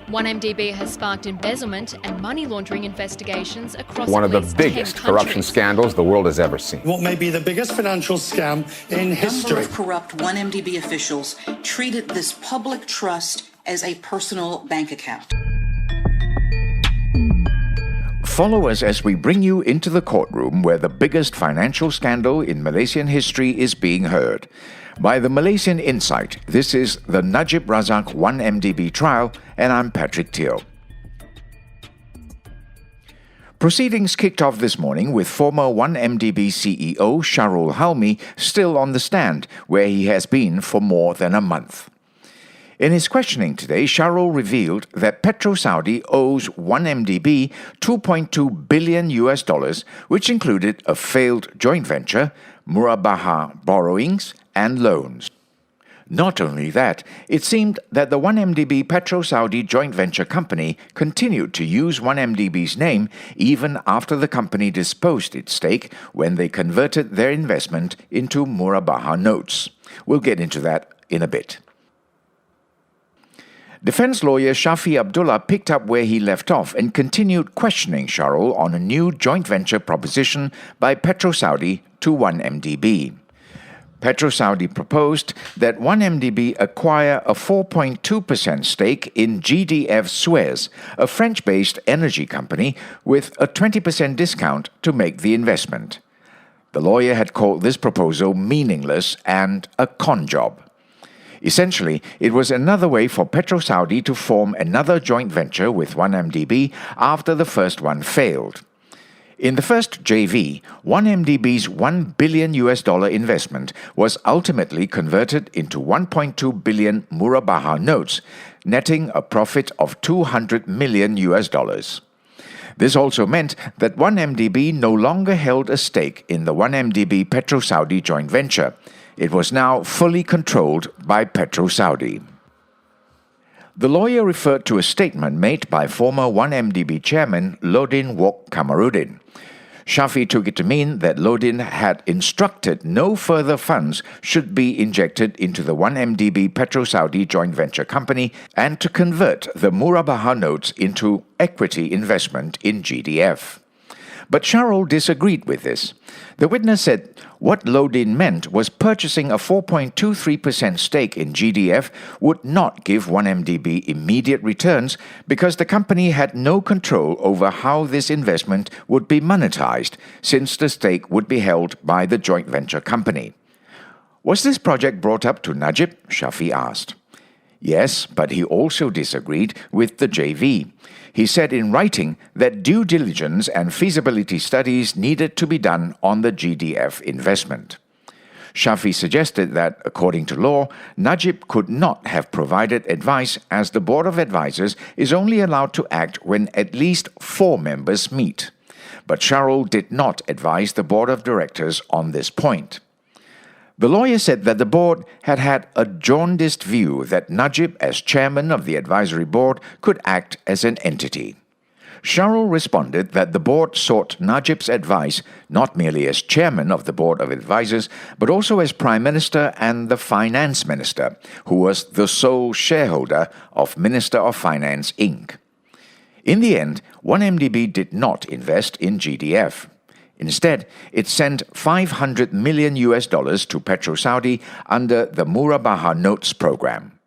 1MDB has sparked embezzlement and money laundering investigations across one of the at least biggest 10 corruption countries. scandals the world has ever seen. What may be the biggest financial scam in history. A number of corrupt 1MDB officials treated this public trust as a personal bank account. Follow us as we bring you into the courtroom where the biggest financial scandal in Malaysian history is being heard. By the Malaysian Insight, this is the Najib Razak 1MDB trial, and I'm Patrick Teo. Proceedings kicked off this morning with former 1MDB CEO Shahrol Halmi still on the stand, where he has been for more than a month. In his questioning today, Shahrol revealed that PetroSaudi owes 1MDB $2.2 billion, which included a failed joint venture, Murabaha borrowings, and loans. Not only that, it seemed that the 1MDB PetroSaudi joint venture company continued to use 1MDB's name even after the company disposed its stake when they converted their investment into Murabaha notes. We'll get into that in a bit. Defense lawyer Shafi Abdullah picked up where he left off and continued questioning Shahrol on a new joint venture proposition by PetroSaudi to 1MDB. PetroSaudi proposed that 1MDB acquire a 4.2% stake in GDF Suez, a French-based energy company, with a 20% discount to make the investment. The lawyer had called this proposal meaningless and a con job. Essentially, it was another way for PetroSaudi to form another joint venture with 1MDB after the first one failed. In the first JV, 1MDB's $1 billion investment was ultimately converted into 1.2 billion Murabaha notes, netting a profit of $200 million. This also meant that 1MDB no longer held a stake in the 1MDB PetroSaudi joint venture. It was now fully controlled by PetroSaudi. The lawyer referred to a statement made by former 1MDB chairman Lodin Wok Kamarudin. Shafi took it to mean that Lodin had instructed no further funds should be injected into the 1MDB PetroSaudi joint venture company and to convert the Murabaha notes into equity investment in GDF. But Shahrol disagreed with this. The witness said what Lodin meant was purchasing a 4.23% stake in GDF would not give 1MDB immediate returns because the company had no control over how this investment would be monetized, since the stake would be held by the joint venture company. Was this project brought up to Najib? Shafi asked. Yes, but he also disagreed with the JV. He said in writing that due diligence and feasibility studies needed to be done on the GDF investment. Shafi suggested that, according to law, Najib could not have provided advice as the Board of Advisors is only allowed to act when at least 4 members meet. But Shahrol did not advise the Board of Directors on this point. The lawyer said that the board had had a jaundiced view that Najib, as chairman of the advisory board, could act as an entity. Shahrol responded that the board sought Najib's advice not merely as chairman of the board of advisors, but also as prime minister and the finance minister, who was the sole shareholder of Minister of Finance, Inc. In the end, 1MDB did not invest in GDF. Instead, it sent $500 million to PetroSaudi under the Murabaha Notes program.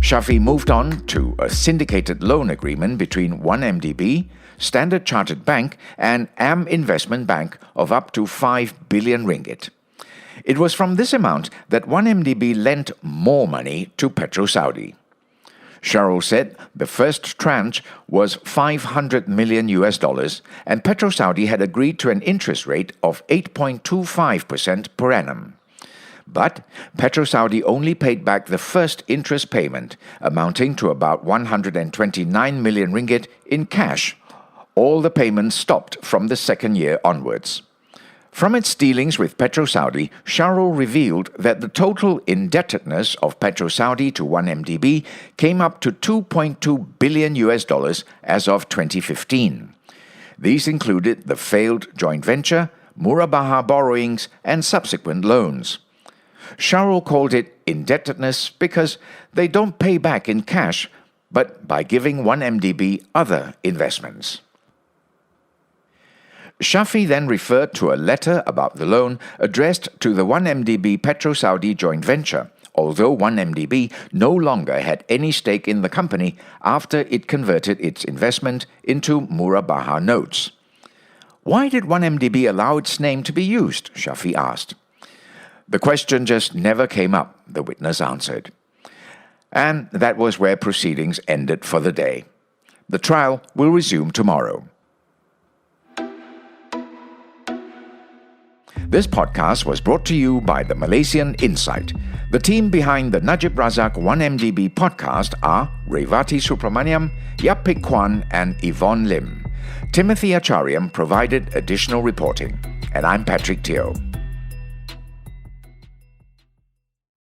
Shafi moved on to a syndicated loan agreement between 1MDB, Standard Chartered Bank and Am Investment Bank of up to 5 billion ringgit. It was from this amount that 1MDB lent more money to PetroSaudi. Shahrol said the first tranche was $500 million and PetroSaudi had agreed to an interest rate of 8.25% per annum. But PetroSaudi only paid back the first interest payment, amounting to about 129 million ringgit in cash. All the payments stopped from the second year onwards. From its dealings with PetroSaudi, Shahrol revealed that the total indebtedness of PetroSaudi to 1MDB came up to $2.2 billion as of 2015. These included the failed joint venture, Murabaha borrowings, and subsequent loans. Shahrol called it indebtedness because they don't pay back in cash, but by giving 1MDB other investments. Shafi then referred to a letter about the loan addressed to the 1MDB PetroSaudi joint venture, although 1MDB no longer had any stake in the company after it converted its investment into Murabaha notes. Why did 1MDB allow its name to be used? Shafi asked. The question just never came up, the witness answered. And that was where proceedings ended for the day. The trial will resume tomorrow. This podcast was brought to you by the Malaysian Insight. The team behind the Najib Razak 1MDB podcast are Revati Supramaniam, Yapik Kwan, and Yvonne Lim. Timothy Acharyam provided additional reporting. And I'm Patrick Teo.